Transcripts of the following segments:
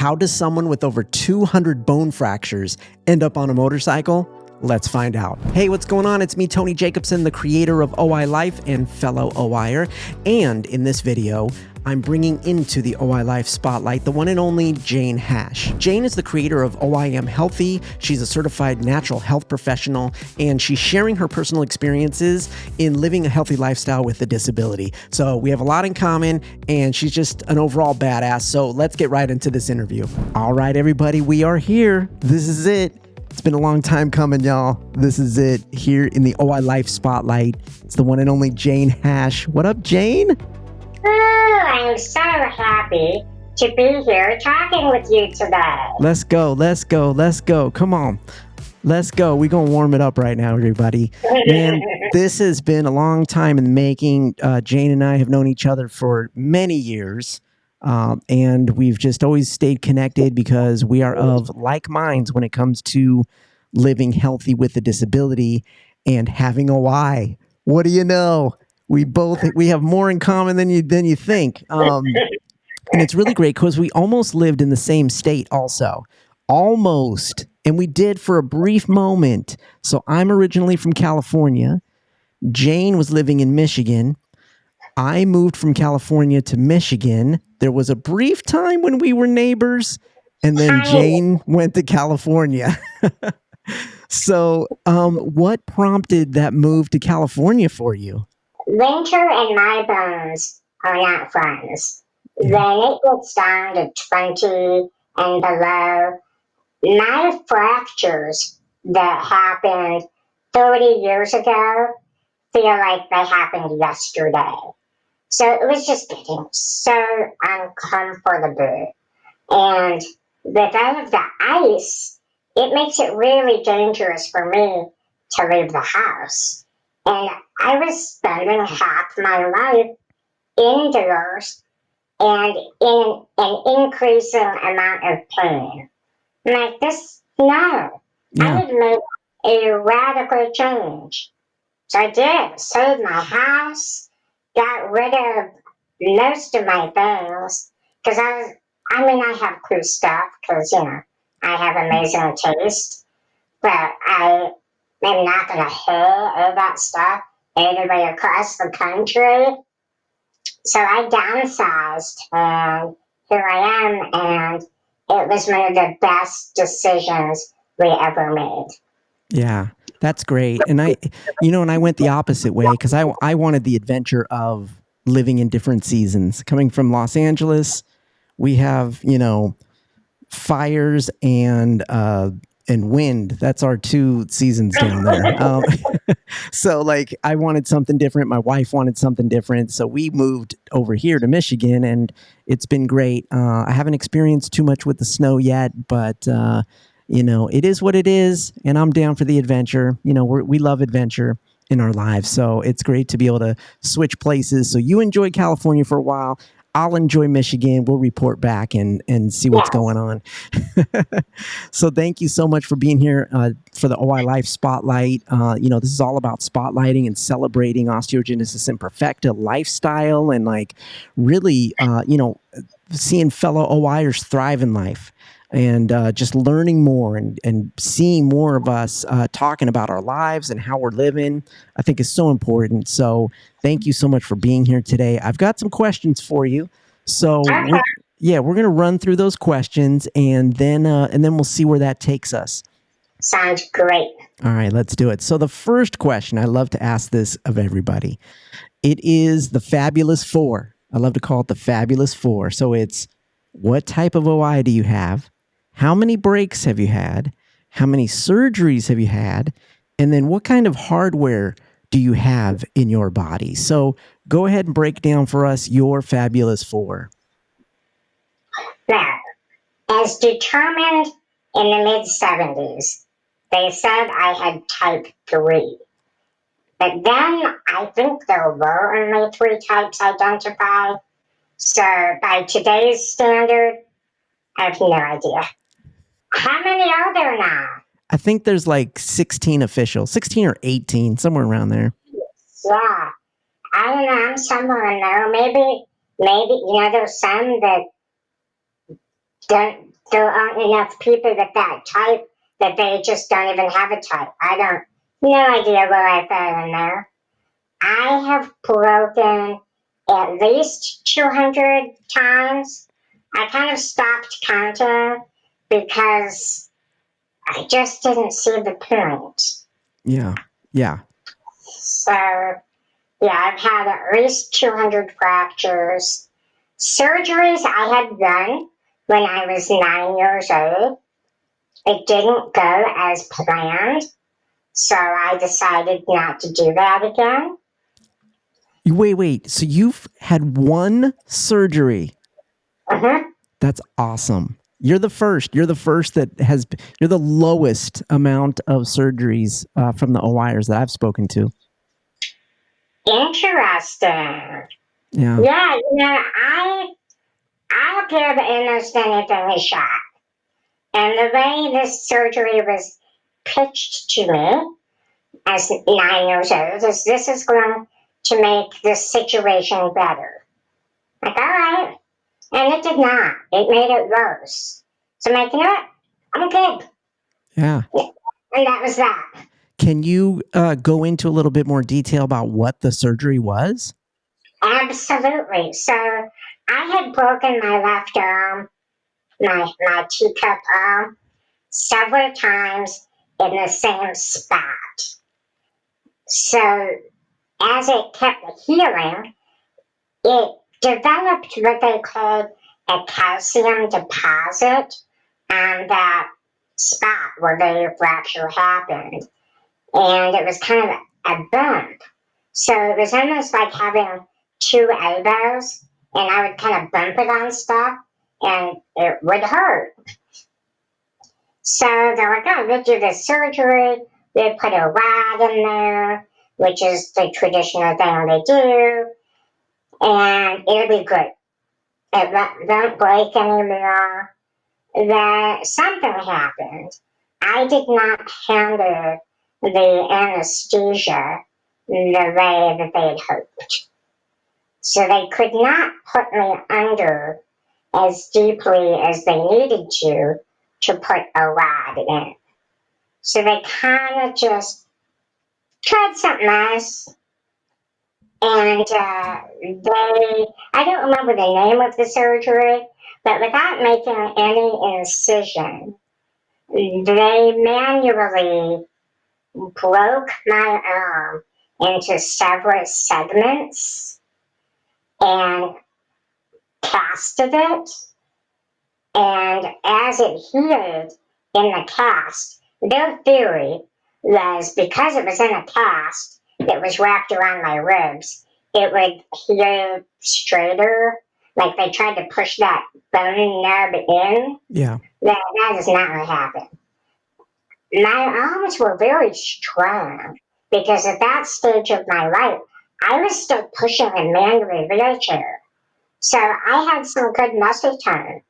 How does someone with over 200 bone fractures end up on a motorcycle? Let's find out. Hey, what's going on? It's me, Tony Jacobsen, the creator of O.I. Life and fellow O.I.er. And in this video, I'm bringing into the O.I. Life spotlight the one and only Jane Hash. Jane is the creator of O.I. Am Healthy. She's a certified natural health professional, and she's sharing her personal experiences in living a healthy lifestyle with a disability. So we have a lot in common, and she's just an overall badass. So let's get right into this interview. All right, everybody, we are here. This is it. It's been a long time coming, y'all. This is it here in the O.I. Life spotlight. It's the one and only Jane Hash. What up, Jane? Oh, I'm so happy to be here talking with you today. Let's go. Come on. Let's go. We're going to warm it up right now, everybody. Man, this has been a long time in the making. Jane and I have known each other for many years. And we've just always stayed connected because we are of like minds when it comes to living healthy with a disability and having O.I. What do you know? We have more in common than you think. And it's really great because we almost lived in the same state also. Almost. And we did for a brief moment. So I'm originally from California. Jane was living in Michigan. I moved from California to Michigan. There was a brief time when we were neighbors, and then Jane went to California. So what prompted that move to California for you? Winter and my bones are not friends. Yeah. When it gets down to 20 and below, my fractures that happened 30 years ago feel like they happened yesterday. So it was just getting so uncomfortable. And with all of the ice, it makes it really dangerous for me to leave the house. And I was spending half my life indoors and in an increasing amount of pain. I'm like, no. Yeah. I need to make a radical change. So I did. Saved my house, got rid of most of my things, because I have cool stuff, because, I have amazing taste, but I am not going to haul all that stuff all the way across the country. So I downsized, and here I am, and it was one of the best decisions we ever made. Yeah, that's great. And I went the opposite way because I wanted the adventure of living in different seasons. Coming from Los Angeles, we have, fires and wind. That's our two seasons down there. So I wanted something different. My wife wanted something different. So we moved over here to Michigan, and it's been great. I haven't experienced too much with the snow yet, but it is what it is, and I'm down for the adventure. We love adventure in our lives, so it's great to be able to switch places. So you enjoy California for a while. I'll enjoy Michigan. We'll report back and see what's going on. So thank you so much for being here for the O.I. Life Spotlight. This is all about spotlighting and celebrating Osteogenesis Imperfecta lifestyle and really, seeing fellow O.I.ers thrive in life. And just learning more and seeing more of us talking about our lives and how we're living, I think is so important. So thank you so much for being here today. I've got some questions for you. So we're going to run through those questions and then we'll see where that takes us. Sounds great. All right, let's do it. So the first question, I love to ask this of everybody. It is the Fabulous Four. I love to call it the Fabulous Four. So it's, what type of O.I. do you have? How many breaks have you had? How many surgeries have you had? And then what kind of hardware do you have in your body? So go ahead and break down for us your Fabulous Four. Now, as determined in the mid-70s, they said I had type 3. But then I think there were only 3 types identified. So by today's standard, I have no idea. How many are there now? I think there's 16 official, 16 or 18, somewhere around there. Yeah. I don't know. I'm somewhere in there. Maybe, there's some that there aren't enough people with that type that they just don't even have a type. I don't, no idea where I fell in there. I have broken at least 200 times. I kind of stopped counting because I just didn't see the point. Yeah. Yeah. So, yeah, I've had at least 200 fractures. Surgeries I had done when I was 9 years old. It didn't go as planned, so I decided not to do that again. Wait. So you've had one surgery. Uh-huh. That's awesome. You're the first. You're the first that has. You're the lowest amount of surgeries from the O.I.ers that I've spoken to. Interesting. Yeah. Yeah, I appear to almost anything is shot. And the way this surgery was pitched to me as 9 years old is this is going to make this situation better. Like, all right. And it did not. It made it worse. So I'm like, you know what? I'm good. Yeah. And that was that. Can you go into a little bit more detail about what the surgery was? Absolutely. So I had broken my left arm, my teacup arm, several times in the same spot. So as it kept healing, it developed what they called a calcium deposit on that spot where the fracture happened. And it was kind of a bump. So it was almost like having two elbows, and I would kind of bump it on stuff, and it would hurt. So they're like, oh, we'll do this surgery. They put a rod in there, which is the traditional thing they do, and it'll be good. It won't break anymore. That something happened. I did not handle the anesthesia the way that they had hoped. So they could not put me under as deeply as they needed to put a rod in. So they kind of just tried something else. And I don't remember the name of the surgery, but without making any incision, they manually broke my arm into several segments and casted it. And as it healed in the cast, their theory was because it was in a cast that was wrapped around my ribs, it would heal straighter. Like they tried to push that bone nub in. Yeah. That does not what happened. My arms were very strong because at that stage of my life, I was still pushing a manual wheelchair. So I had some good muscle tone.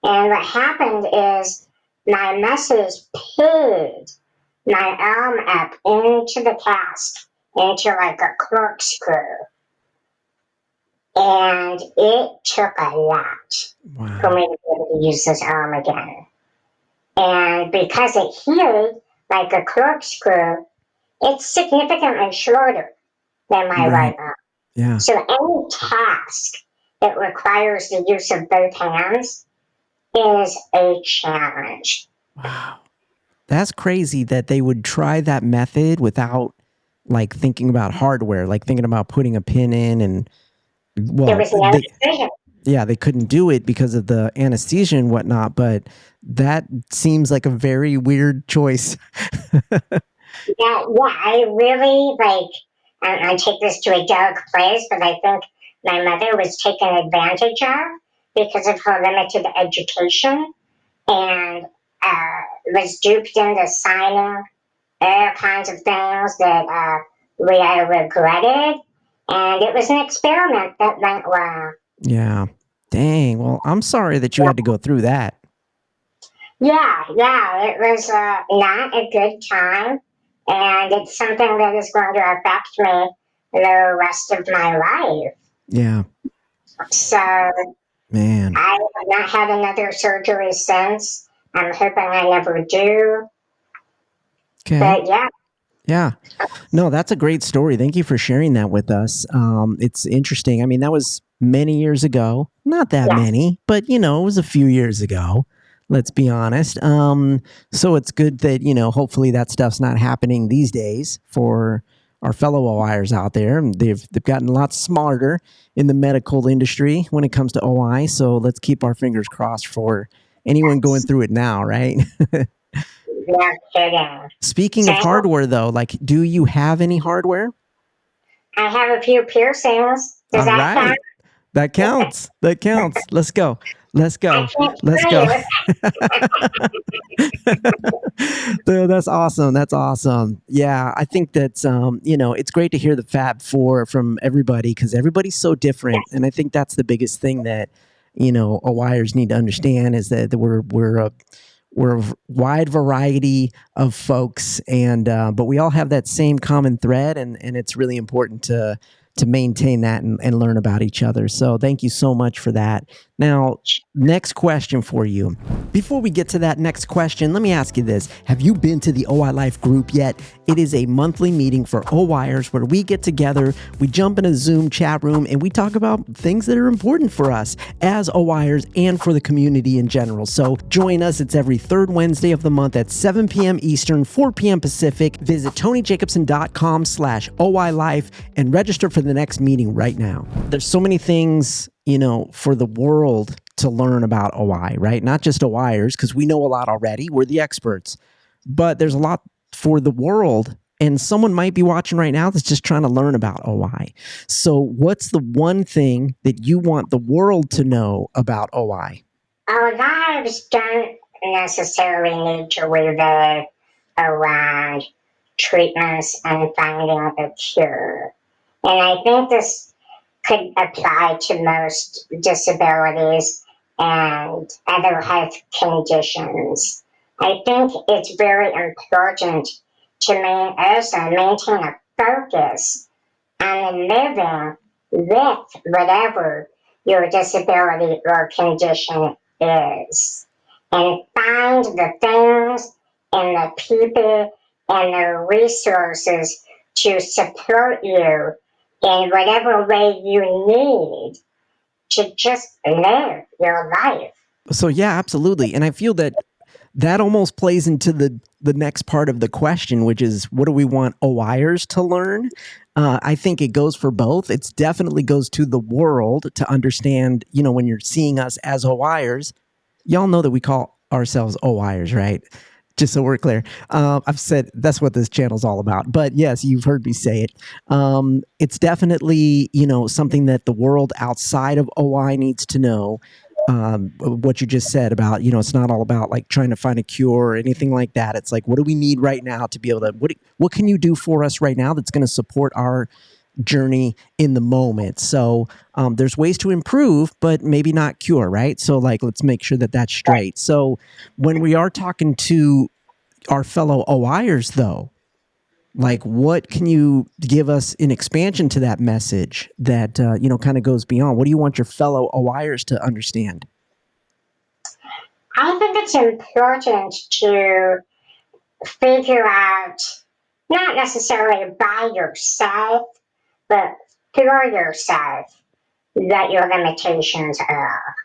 And what happened is my muscles pulled my arm up into the cast, into like a corkscrew. And it took a lot for Wow. me to be able to use this arm again. And because it healed like a corkscrew, it's significantly shorter than my right Right. arm. Yeah. So any task that requires the use of both hands is a challenge. Wow. That's crazy that they would try that method without like thinking about hardware, like thinking about putting a pin in and There well, was no decision. they couldn't do it because of the anesthesia and whatnot, but that seems like a very weird choice. Yeah, I really like. I take this to a dark place, but I think my mother was taken advantage of because of her limited education and was duped into signing all kinds of things that we regretted. And it was an experiment that went wrong. Yeah. Dang. Well, I'm sorry that you had to go through that. Yeah, it was not a good time. And it's something that is going to affect me the rest of my life. Yeah. So, Man. I have not had another surgery since. I'm hoping I never do. Okay. But yeah, Yeah. No, that's a great story. Thank you for sharing that with us. It's interesting. I mean, that was many years ago. Not that yeah. many, but it was a few years ago. Let's be honest. So it's good that hopefully that stuff's not happening these days for our fellow O.I.ers out there. They've gotten a lot smarter in the medical industry when it comes to O.I. So let's keep our fingers crossed for anyone going through it now, right? No kidding. Speaking of So hardware, though, like, do you have any hardware? I have a few piercings. Does All that count? right. That counts. That counts. Let's go. Let's I go. can't Let's tell go. you. Dude, that's awesome. That's awesome. Yeah, I think that's it's great to hear the Fab Four from everybody because everybody's so different, and I think that's the biggest thing that O.I.ers need to understand is that we're a wide variety of folks, and but we all have that same common thread, and it's really important to maintain that and learn about each other. So thank you so much for that. Now, next question for you. Before we get to that next question, let me ask you this. Have you been to the O.I. Life group yet? It is a monthly meeting for O.I.ers where we get together, we jump in a Zoom chat room, and we talk about things that are important for us as O.I.ers and for the community in general. So join us. It's every third Wednesday of the month at 7 p.m. Eastern, 4 p.m. Pacific. Visit TonyJacobsen.com/OI Life and register for the next meeting right now. There's so many things, for the world to learn about O.I., right? Not just O.I.ers, because we know a lot already. We're the experts. But there's a lot for the world, and someone might be watching right now that's just trying to learn about O.I. So what's the one thing that you want the world to know about O.I.? Our lives don't necessarily need to revolve around treatments and finding a cure. And I think this could apply to most disabilities and other health conditions. I think it's very important to also maintain a focus on living with whatever your disability or condition is. And find the things and the people and the resources to support you in whatever way you need to just live your life. So yeah, absolutely. And I feel that almost plays into the next part of the question, which is what do we want O.I.ers to learn? I think it goes for both. It definitely goes to the world to understand, when you're seeing us as O.I.ers, y'all know that we call ourselves O.I.ers, right? Just so we're clear. I've said that's what this channel's all about. But yes, you've heard me say it. It's definitely, something that the world outside of O.I. needs to know. What you just said about, it's not all about like trying to find a cure or anything like that. It's like, what do we need right now to be able to, what can you do for us right now that's going to support our journey in the moment? So there's ways to improve, but maybe not cure, right? So like, let's make sure that that's straight. So when we are talking to our fellow O.I.ers though, like what can you give us in expansion to that message that kind of goes beyond? What do you want your fellow O.I.ers to understand? I think it's important to figure out, not necessarily by yourself, but for yourself, that your limitations are.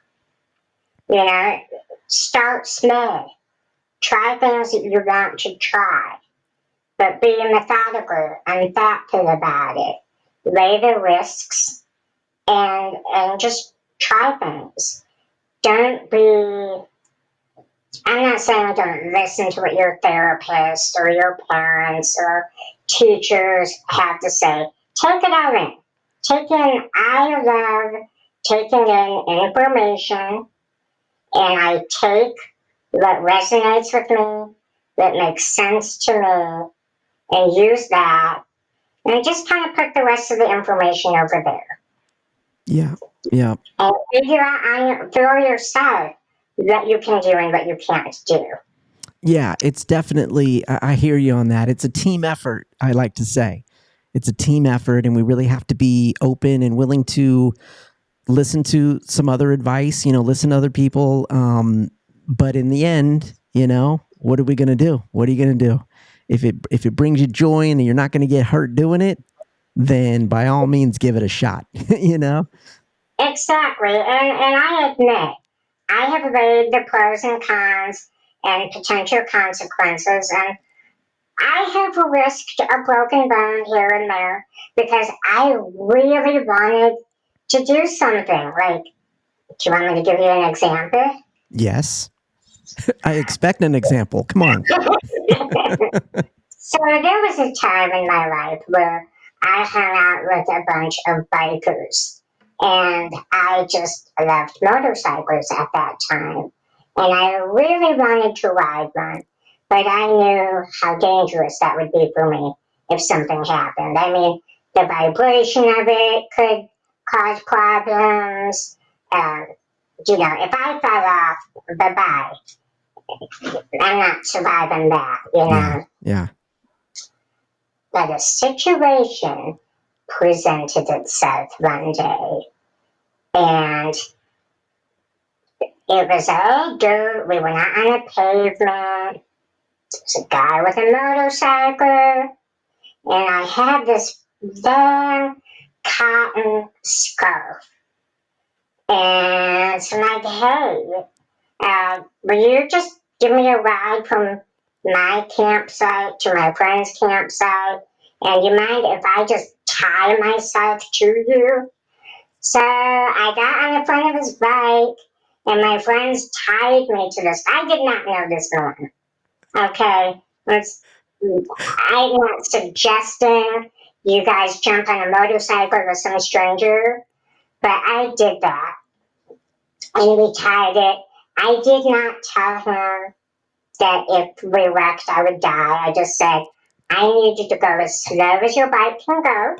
You know, start small. Try things that you want to try, but be methodical and thoughtful about it. Weigh the risks and just try things. Don't be. I'm not saying don't listen to what your therapist or your parents or teachers have to say. Take it all in. I love taking in information, and I take what resonates with me, that makes sense to me, and use that, and just kind of put the rest of the information over there. Yeah. Yeah. And figure out for yourself what you can do and what you can't do. Yeah, it's definitely, I hear you on that. It's a team effort, I like to say. It's a team effort, and we really have to be open and willing to listen to some other advice, listen to other people. But in the end, what are we going to do? What are you going to do? If it brings you joy and you're not going to get hurt doing it, then by all means give it a shot, Exactly. And I admit, I have weighed the pros and cons and potential consequences, and I have risked a broken bone here and there because I really wanted to do something. Like, do you want me to give you an example? Yes. I expect an example. Come on. So there was a time in my life where I hung out with a bunch of bikers, and I just loved motorcycles at that time. And I really wanted to ride one, but I knew how dangerous that would be for me if something happened. I mean, the vibration of it could cause problems. If I fell off, bye bye. I'm not surviving that, Yeah. Yeah. But a situation presented itself one day, and it was all dirt. We were not on a pavement. There was a guy with a motorcycle, and I had this long cotton scarf. And so I'm like, hey, will you just give me a ride from my campsite to my friend's campsite? And you mind if I just tie myself to you? So I got on the front of his bike, and my friends tied me to this. I did not know this man. Okay, I'm not suggesting you guys jump on a motorcycle with some stranger, but I did that, and we tied it. I did not tell him that if we wrecked, I would die. I just said, I need you to go as slow as your bike can go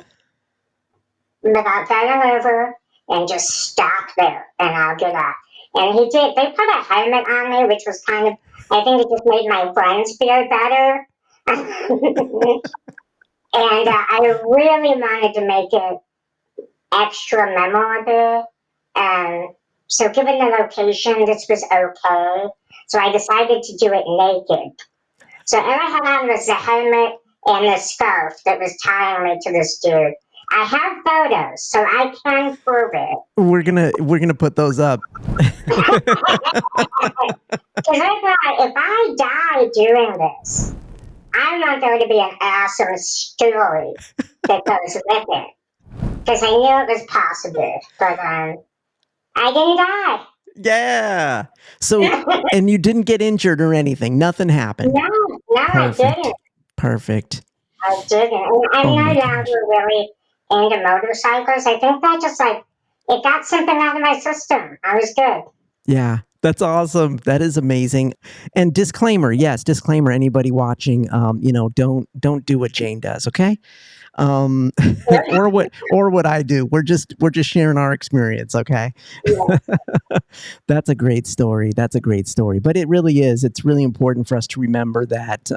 without falling over and just stop there and I'll get off. And he did. They put a helmet on me, which was kind of, I think it just made my friends feel better. And I really wanted to make it extra memorable. So, given the location, this was okay. So, I decided to do it naked. So all I had on was the helmet and the scarf that was tying me to this dude. I have photos, so I can prove it. We're gonna put those up. Because I thought, if I die doing this, I want there to be an awesome story that goes with it. Because I knew it was possible, but I didn't die. Yeah. So, and you didn't get injured or anything. Nothing happened. No, Perfect. I didn't. Perfect. I didn't. And I'm Oh no my longer gosh. really into motorcycles. I think that just it got something out of my system. I was good. Yeah, that's awesome. That is amazing. And disclaimer, yes, disclaimer. Anybody watching, don't do what Jane does. Okay. Or what I do. We're just sharing our experience. Okay. Yeah. That's a great story. That's a great story. But it really is. It's really important for us to remember that,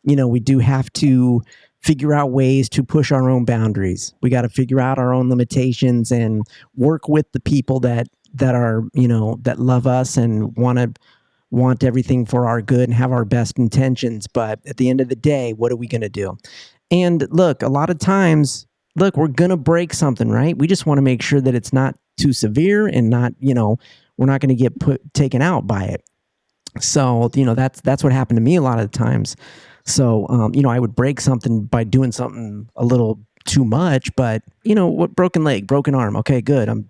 we do have to figure out ways to push our own boundaries. We got to figure out our own limitations and work with the people that are, that love us and want everything for our good and have our best intentions. But at the end of the day, what are we going to do? And look, a lot of times, we're going to break something, right? We just want to make sure that it's not too severe and not, we're not going to get taken out by it. So, that's what happened to me a lot of the times. So, I would break something by doing something a little too much, but what, broken leg, broken arm. Okay, good. I'm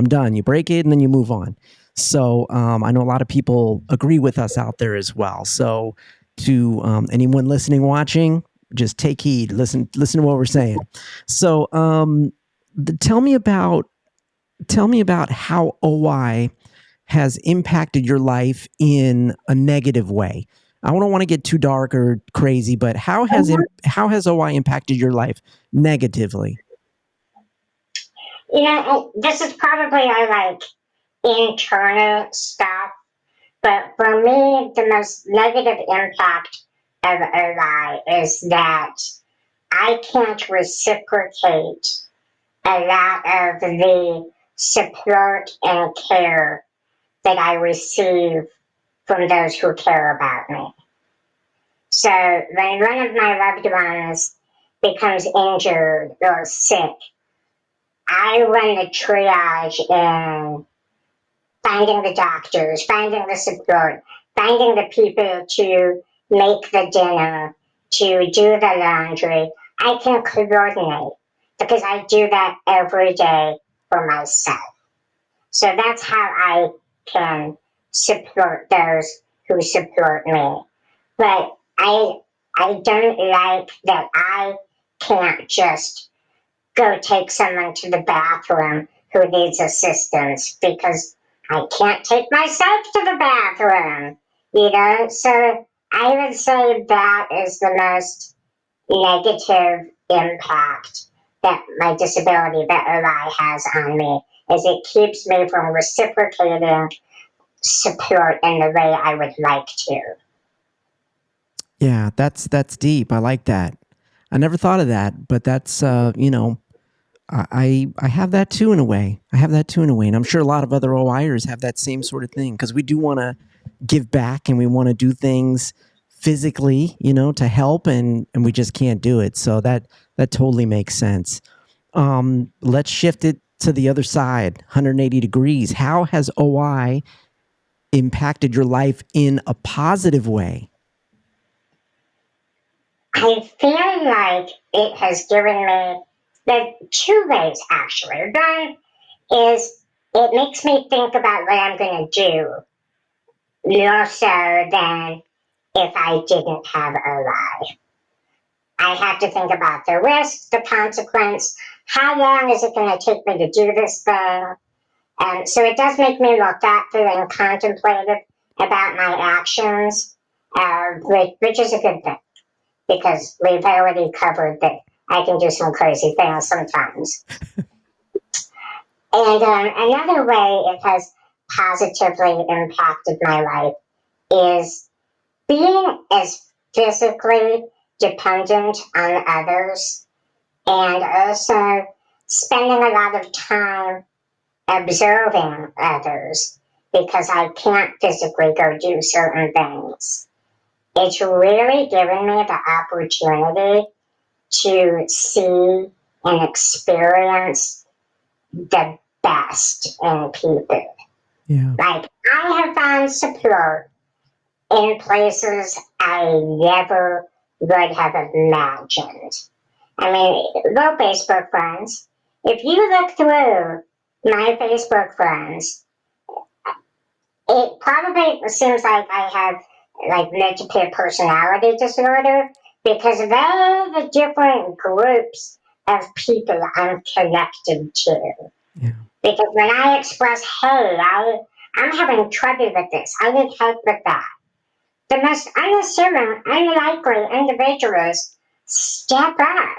done. You break it and then you move on. So, I know a lot of people agree with us out there as well. So, to anyone listening, watching, just take heed. Listen to what we're saying. So, tell me about how OI has impacted your life in a negative way. I don't want to get too dark or crazy, but how has OI impacted your life negatively? This is probably our internal stuff, but for me, the most negative impact of OI is that I can't reciprocate a lot of the support and care that I receive from those who care about me. So when one of my loved ones becomes injured or sick, I run the triage in finding the doctors, finding the support, finding the people to make the dinner, to do the laundry. I can coordinate because I do that every day for myself. So that's how I can support those who support me. But I don't like that I can't just go take someone to the bathroom who needs assistance because I can't take myself to the bathroom, you know? So I would say that is the most negative impact that my disability, that O.I. has on me, is it keeps me from reciprocating support in the way I would like to. Yeah, that's deep. I like that. I never thought of that, but that's I have that too in a way. I have that too in a way, and I'm sure a lot of other O.I.ers have that same sort of thing because we do want to give back and we want to do things physically, to help, and we just can't do it. So that totally makes sense. Let's shift it to the other side, 180 degrees. How has O.I. impacted your life in a positive way? I feel like it has given me the two ways actually. One is it makes me think about what I'm going to do more so than if I didn't have O.I. I have to think about the risk, the consequence, how long is it going to take me to do this thing? So it does make me more thoughtful and contemplative about my actions, which is a good thing because we've already covered that I can do some crazy things sometimes. And another way it has positively impacted my life is being as physically dependent on others and also spending a lot of time observing others because I can't physically go do certain things. It's really given me the opportunity to see and experience the best in people. Yeah. Like, I have found support in places I never would have imagined. I mean, we're Facebook friends. If you look through my Facebook friends, it probably seems like I have like multiple personality disorder because of all the different groups of people I'm connected to. Yeah. Because when I express, hey, I'm having trouble with this, I need help with that, the most unassuming, unlikely individuals step up.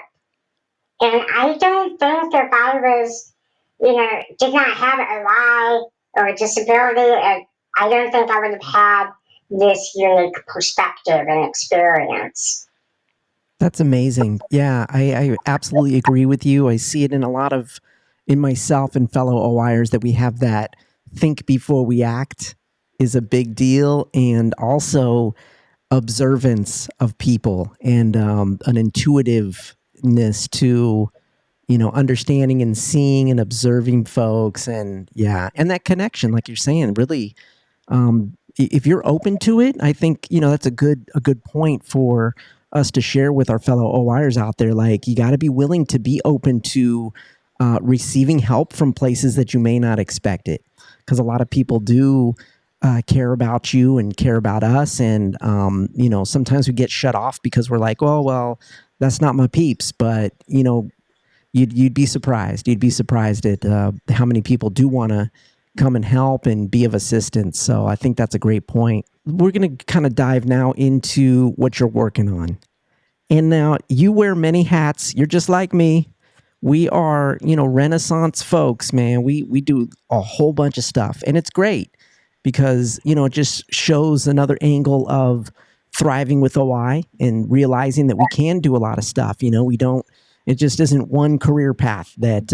And I don't think if I was, did not have a lie or a disability, I don't think I would have had this unique perspective and experience. That's amazing. Yeah, I absolutely agree with you. I see it in myself and fellow O.I.ers that we have that think before we act is a big deal, and also observance of people and an intuitiveness to understanding and seeing and observing folks, and yeah, and that connection, like you're saying, really, if you're open to it, I think that's a good point for us to share with our fellow O.I.ers out there. Like, you got to be willing to be open to receiving help from places that you may not expect it, because a lot of people do care about you and care about us, and sometimes we get shut off because we're like, oh well, that's not my peeps. But you'd be surprised. You'd be surprised at how many people do want to come and help and be of assistance. So I think that's a great point. We're going to kind of dive now into what you're working on. And now you wear many hats. You're just like me. We are, Renaissance folks, man. We do a whole bunch of stuff, and it's great because it just shows another angle of thriving with O.I. and realizing that we can do a lot of stuff. We don't. It just isn't one career path that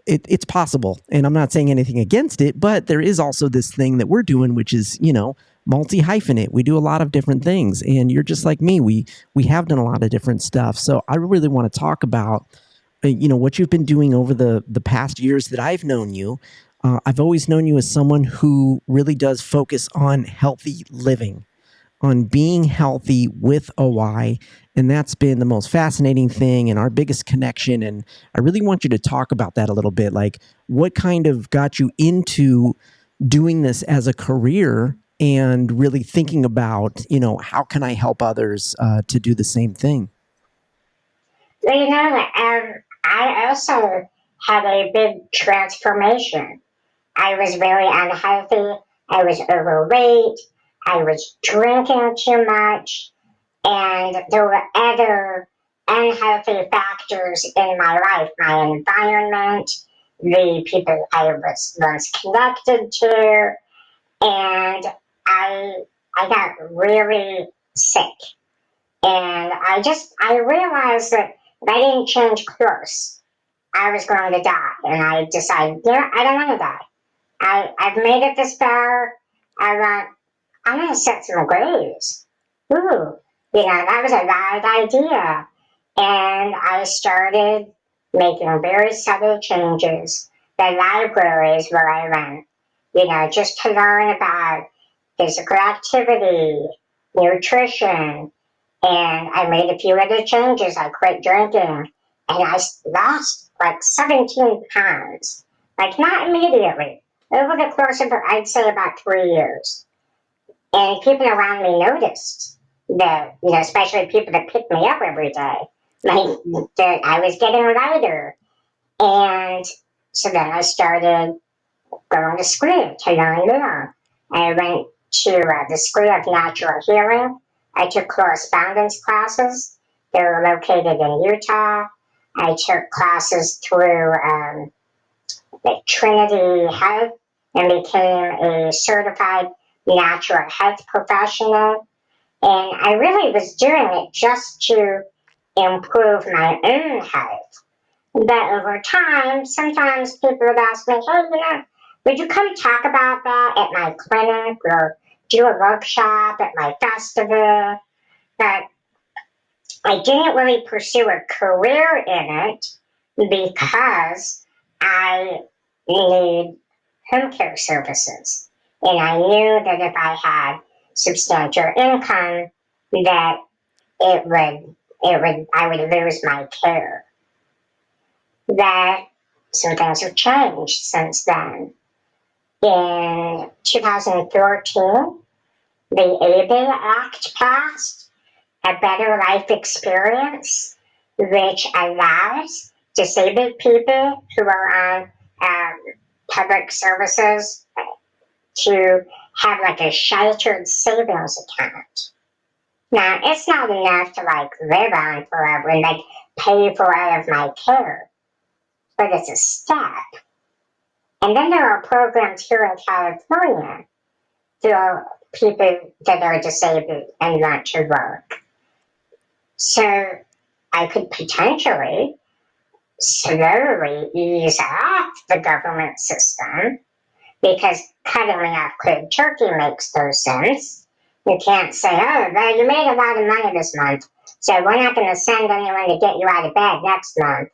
it's possible, and I'm not saying anything against it, but there is also this thing that we're doing, which is, multi-hyphenate. We do a lot of different things, and you're just like me. We have done a lot of different stuff. So I really want to talk about, what you've been doing over the past years that I've known you. I've always known you as someone who really does focus on healthy living, on being healthy with OI. And that's been the most fascinating thing and our biggest connection. And I really want you to talk about that a little bit. Like, what kind of got you into doing this as a career and really thinking about, how can I help others to do the same thing? Well, I also had a big transformation. I was very unhealthy. I was overweight. I was drinking too much. And there were other unhealthy factors in my life, my environment, the people I was once connected to, and I I got really sick. And I realized that if I didn't change course, I was going to die. And I decided, I don't want to die. I've made it this far. I'm going to set some goals. Ooh, that was a right idea. And I started making very subtle changes. The libraries where I went, just to learn about physical activity, nutrition, and I made a few other changes. I quit drinking, and I lost like 17 pounds. Like, not immediately. Over the course of, I'd say, about 3 years. And people around me noticed that, especially people that pick me up every day, like, that I was getting lighter. And so then I started going to school to learn more. I went to the School of Natural Healing. I took correspondence classes. They were located in Utah. I took classes through the Trinity Health and became a certified natural health professional. And I really was doing it just to improve my own health. But over time, sometimes people would ask me, hey, would you come talk about that at my clinic or do a workshop at my festival? But I didn't really pursue a career in it because I need home care services. And I knew that if I had substantial income, that I would lose my care. That some things have changed since then. In 2014, the ABA Act passed, a Better Life Experience, which allows disabled people who are on public services to have like a sheltered savings account. Now, it's not enough to like live on forever and like pay for all of my care, but it's a step. And then there are programs here in California for people that are disabled and want to work. So I could potentially slowly ease off the government system because cutting me off cold turkey makes no sense. You can't say, oh, well, you made a lot of money this month, so we're not going to send anyone to get you out of bed next month.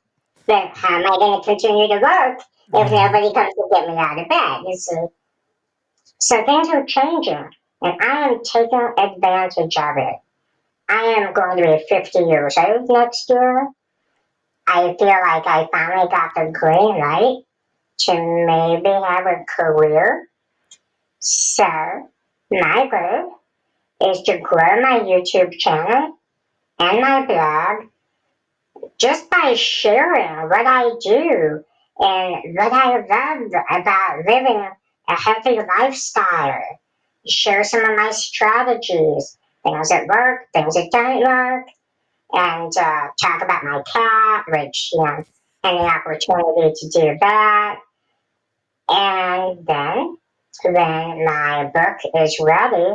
But how am I going to continue to work if nobody comes to get me out of bed, you see? So things are changing, and I am taking advantage of it. I am going to be 50 years old next year. I feel like I finally got the green light to maybe have a career. So my goal is to grow my YouTube channel and my blog just by sharing what I do and what I love about living a healthy lifestyle. Share some of my strategies, things that work, things that don't work, and talk about my cat, which, any opportunity to do that. And then, when my book is ready,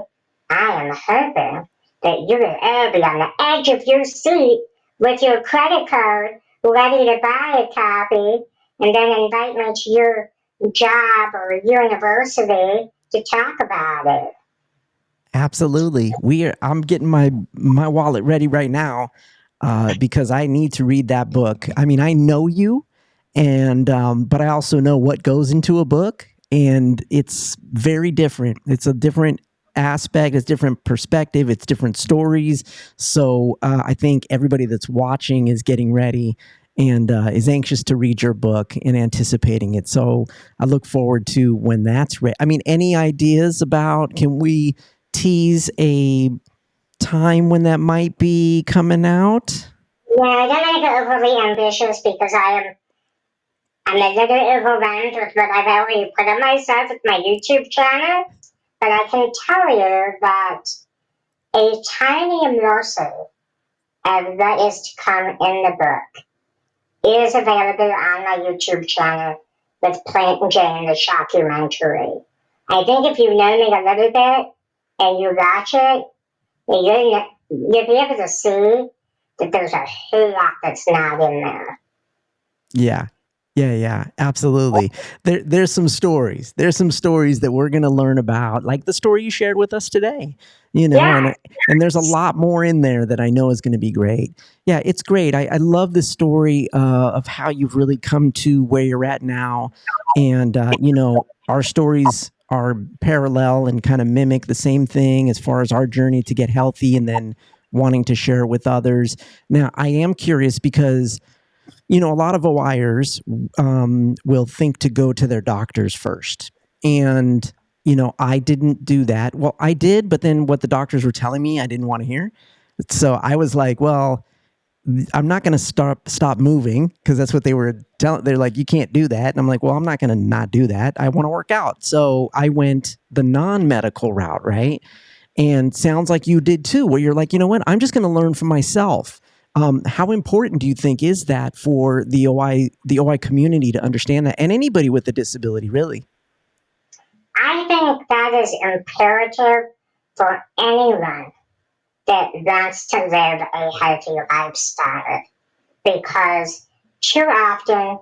I am hoping that you will all be on the edge of your seat with your credit card ready to buy a copy and then invite me to your job or university to talk about it. Absolutely. I'm getting my wallet ready right now because I need to read that book. I mean, I know you, and but I also know what goes into a book, and it's very different. It's a different aspect, it's different perspective, it's different stories. So I think everybody that's watching is getting ready and is anxious to read your book and anticipating it. So I look forward to when that's ready. I mean, any ideas about, can we tease a time when that might be coming out? Yeah, I don't make it overly ambitious because I'm a little overwhelmed with what I've already put on myself with my YouTube channel. But I can tell you that a tiny morsel of what is to come in the book is available on my YouTube channel with Plain Jane, the documentary. I think if you know me a little bit and you watch it, you'll be able to see that there's a whole lot that's not in there. Yeah. Yeah, absolutely. There's some stories. There's some stories that we're going to learn about, like the story you shared with us today. Yeah, And there's a lot more in there that I know is going to be great. Yeah, it's great. I love the story of how you've really come to where you're at now, and our stories are parallel and kind of mimic the same thing as far as our journey to get healthy, and then wanting to share it with others. Now, I am curious because a lot of O.I.ers will think to go to their doctors first. And, I didn't do that. Well, I did, but then what the doctors were telling me, I didn't want to hear. So I was like, well, I'm not going to stop moving, because that's what they were telling. They're like, you can't do that. And I'm like, well, I'm not going to not do that. I want to work out. So I went the non-medical route, right? And sounds like you did too, where you're like, you know what, I'm just going to learn for myself. How important do you think is that for the OI community to understand that, and anybody with a disability, really? I think that is imperative for anyone that wants to live a healthy lifestyle because too often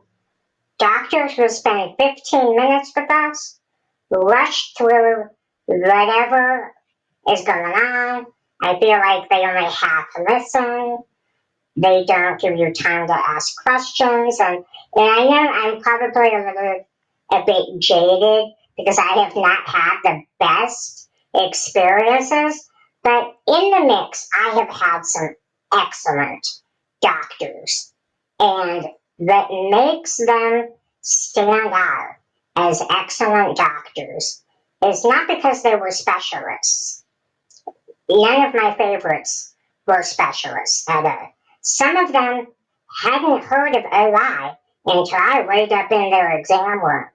doctors will spend 15 minutes with us, rush through whatever is going on. I feel like they only have to listen. They don't give you time to ask questions. And I know I'm probably a bit jaded because I have not had the best experiences. But in the mix, I have had some excellent doctors. And that makes them stand out as excellent doctors is not because they were specialists. None of my favorites were specialists at all. Some of them hadn't heard of O.I. until I laid up in their exam room.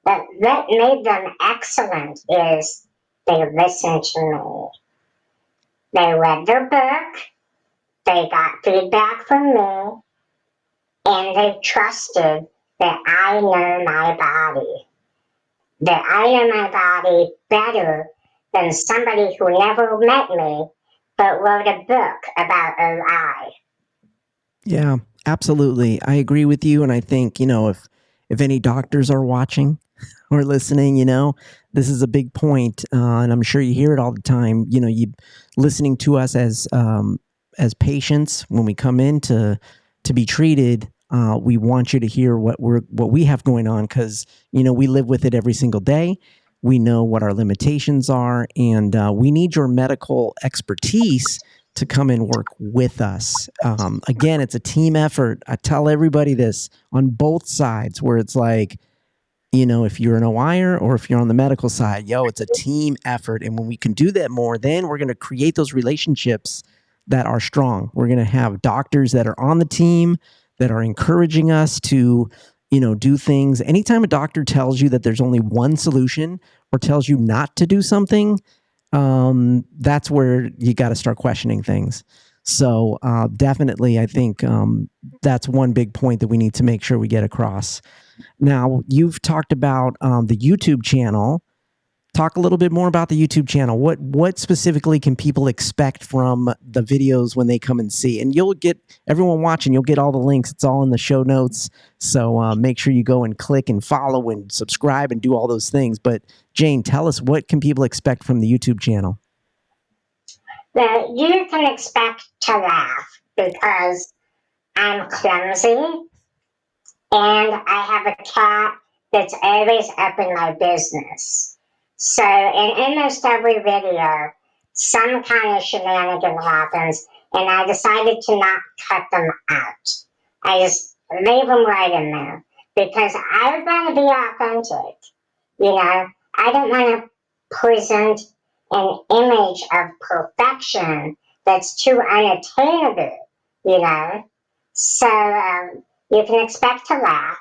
But what made them excellent is they listened to me. They read their book, they got feedback from me, and they trusted that I know my body. That I know my body better than somebody who never met me but wrote a book about O.I. Yeah, absolutely. I agree with you, and I think if any doctors are watching or listening, this is a big point, and I'm sure you hear it all the time. You listening to us as patients when we come in to be treated. We want you to hear what we have going on, because we live with it every single day. We know what our limitations are, and we need your medical expertise to come and work with us. Again, it's a team effort. I tell everybody this on both sides, where it's like, if you're an O.I.er or if you're on the medical side, it's a team effort. And when we can do that more, then we're going to create those relationships that are strong. We're going to have doctors that are on the team that are encouraging us to, do things. Anytime a doctor tells you that there's only one solution or tells you not to do something, that's where you got to start questioning things. So definitely, I think that's one big point that we need to make sure we get across. Now, you've talked about the YouTube channel. talk a little bit more about the YouTube channel. What specifically can people expect from the videos when they come and see? And you'll get, everyone watching, you'll get all the links. It's all in the show notes. So make sure you go and click and follow and subscribe and do all those things. But Jane, tell us, what can people expect from the YouTube channel? Well, you can expect to laugh because I'm clumsy and I have a cat that's always up in my business. So in almost every video, some kind of shenanigan happens, and I decided to not cut them out. I just leave them right in there because I want to be authentic. You know, I don't want to present an image of perfection that's too unattainable, you know. So you can expect to laugh,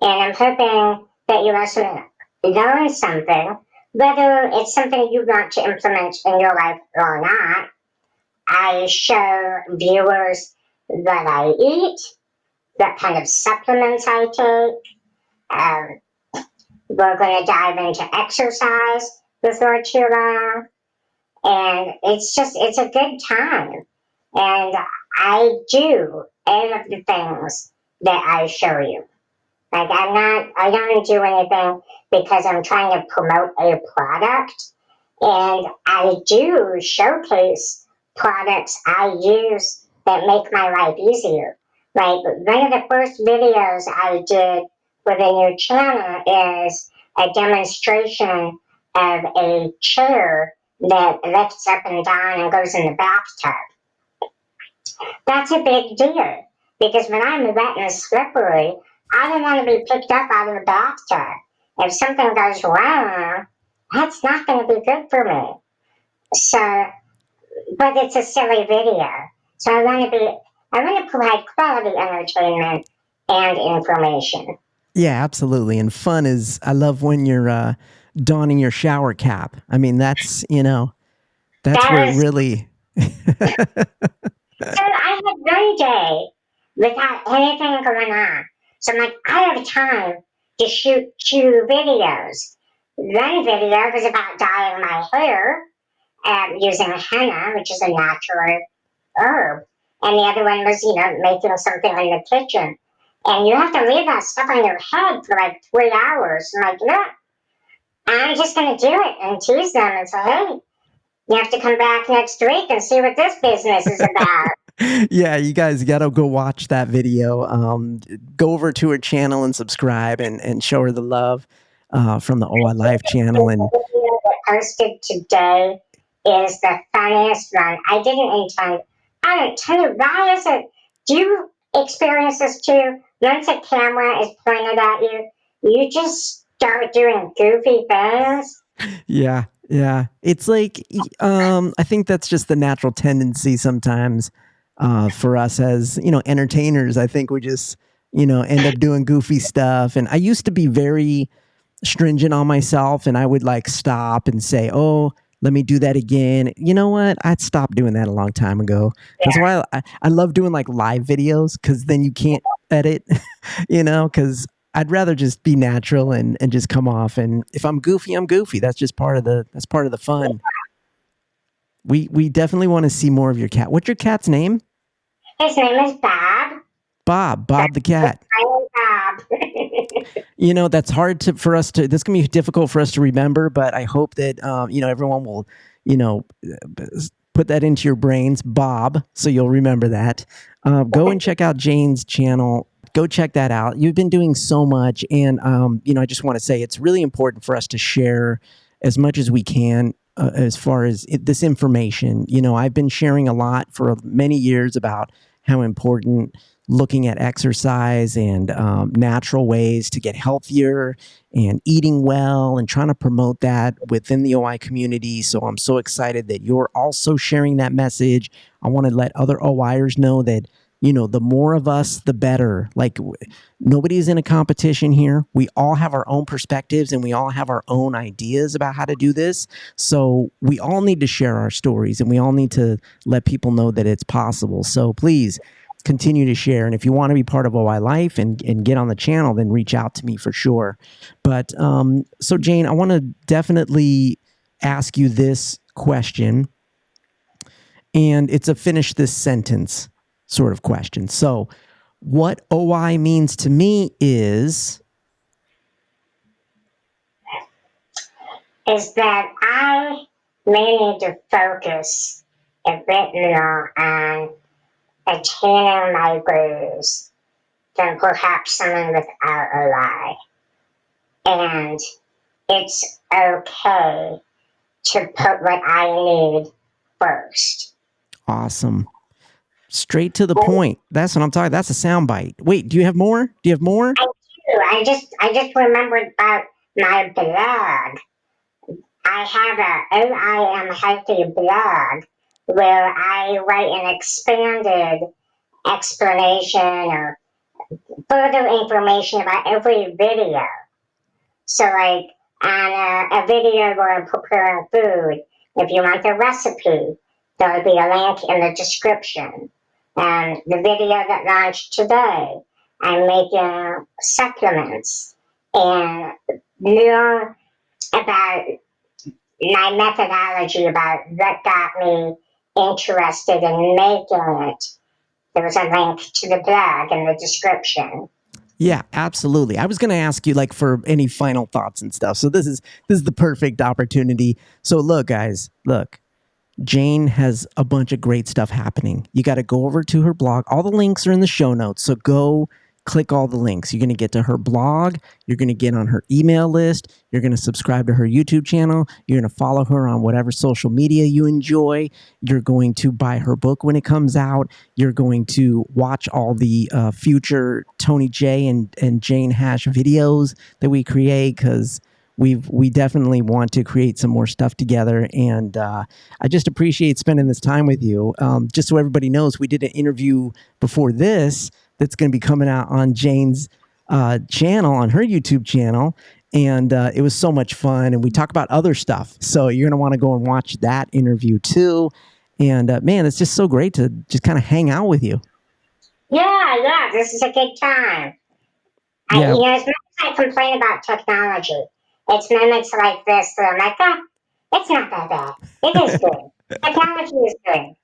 and I'm hoping that you also learn something, whether it's something you want to implement in your life or not. I show viewers what I eat, what kind of supplements I take. We're going to dive into exercise before too long. And it's a good time. And I do all of the things that I show you. Like I don't do anything because I'm trying to promote a product. And I do showcase products I use that make my life easier. Like one of the first videos I did for the new channel is a demonstration of a chair that lifts up and down and goes in the bathtub. That's a big deal because when I'm wet and slippery, I don't want to be picked up out of the bathtub. If something goes wrong, that's not going to be good for me. So, but it's a silly video. So I want to provide quality entertainment and information. Yeah, absolutely. And fun is, I love when you're donning your shower cap. I mean, that's, that's where it really. So I had one day without anything going on. So I'm like, I have time to shoot 2 videos. One video was about dyeing my hair using henna, which is a natural herb. And the other one was, making something in the kitchen. And you have to leave that stuff on your head for like 3 hours. I'm like, no, I'm just going to do it and tease them and say, hey, you have to come back next week and see what this business is about. Yeah, you guys got to go watch that video. Go over to her channel and subscribe and show her the love from the O.I. Life channel. And the video that posted today is the funniest one. I didn't intend. I don't tell you, why is it? Do you experience this too? Once a camera is pointed at you, you just start doing goofy things. Yeah. It's like, I think that's just the natural tendency sometimes for us as, entertainers. I think we just, end up doing goofy stuff. And I used to be very stringent on myself, and I would like stop and say, oh, let me do that again. You know what? I'd stopped doing that a long time ago. That's why I love doing like live videos, because then you can't edit, because I'd rather just be natural and just come off. And if I'm goofy, I'm goofy. That's just part of the fun. We definitely want to see more of your cat. What's your cat's name? His name is Bob. Bob the cat. Bob. That's hard for us to. This can be difficult for us to remember, but I hope that everyone will put that into your brains, Bob, so you'll remember that. Go and check out Jane's channel. Go check that out. You've been doing so much, and I just want to say it's really important for us to share as much as we can as far as this information. I've been sharing a lot for many years about how important looking at exercise and natural ways to get healthier and eating well and trying to promote that within the OI community. So I'm so excited that you're also sharing that message. I want to let other OIers know that, the more of us, the better. Like, nobody's in a competition here. We all have our own perspectives and we all have our own ideas about how to do this. So we all need to share our stories, and we all need to let people know that it's possible. So please, continue to share. And if you want to be part of OI Life and get on the channel, then reach out to me for sure. But so Jane, I want to definitely ask you this question, and it's a finish this sentence sort of question. So what OI means to me is that I may need to focus a bit more on attaining my goals than perhaps someone without O.I. And it's okay to put what I need first. awesome. Straight to the point. That's what I'm talking. That's a soundbite. Wait, do you have more? Do you have more? I do. I just remembered about my blog. I have a O.I. Am Healthy blog where I write an expanded explanation or further information about every video. So, like on a video where I'm preparing food, if you want the recipe, there'll be a link in the description. And the video that launched today, I'm making supplements and more about my methodology about what got me interested in making it. There's a link to the blog in the description. Yeah, absolutely. I was going to ask you like for any final thoughts and stuff. So this is the perfect opportunity. So look, guys, look. Jane has a bunch of great stuff happening. You got to go over to her blog. All the links are in the show notes. So go click all the links. You're going to get to her blog. You're going to get on her email list. You're going to subscribe to her YouTube channel. You're going to follow her on whatever social media you enjoy. You're going to buy her book when it comes out. You're going to watch all the future Tony J and Jane Hash videos that we create, because we definitely want to create some more stuff together. And I just appreciate spending this time with you. Just so everybody knows, we did an interview before this that's going to be coming out on Jane's channel, on her YouTube channel. And it was so much fun. And we talk about other stuff. So you're going to want to go and watch that interview too. And man, it's just so great to just kind of hang out with you. Yeah, this is a good time. Yeah. As much as I complain about technology, it's moments like this that I'm like, it's not that bad. It is good. Technology is good.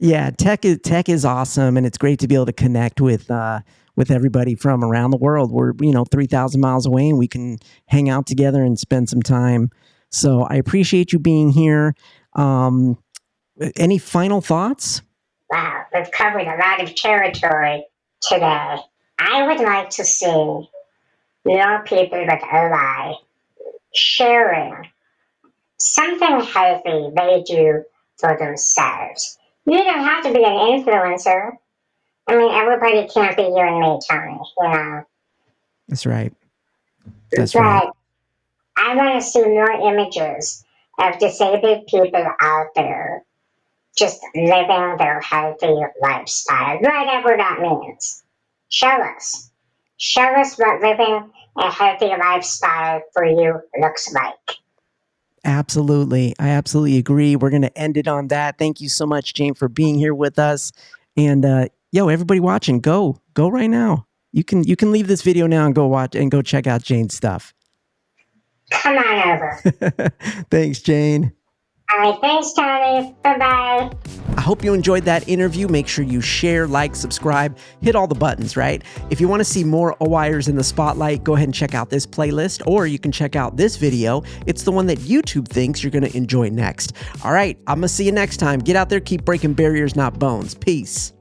Yeah, tech is awesome, and it's great to be able to connect with everybody from around the world. We're 3,000 miles away, and we can hang out together and spend some time. So I appreciate you being here. Any final thoughts? Wow, we've covered a lot of territory today. I would like to see more people with O.I. sharing something healthy they do for themselves. You don't have to be an influencer. I mean, everybody can't be you and me, Tony, That's right. That's right. I want to see more images of disabled people out there just living their healthy lifestyle, whatever that means. Show us. Show us what living a healthy lifestyle for you looks like. Absolutely. I absolutely agree. We're going to end it on that. Thank you so much, Jane, for being here with us. And everybody watching, go right now. You can leave this video now and go watch and go check out Jane's stuff. Come on over. Thanks, Jane. All right, thanks, Tony. Bye-bye. I hope you enjoyed that interview. Make sure you share, like, subscribe, hit all the buttons, right? If you want to see more O.I.ers in the spotlight, go ahead and check out this playlist, or you can check out this video. It's the one that YouTube thinks you're going to enjoy next. All right, I'm going to see you next time. Get out there, keep breaking barriers, not bones. Peace.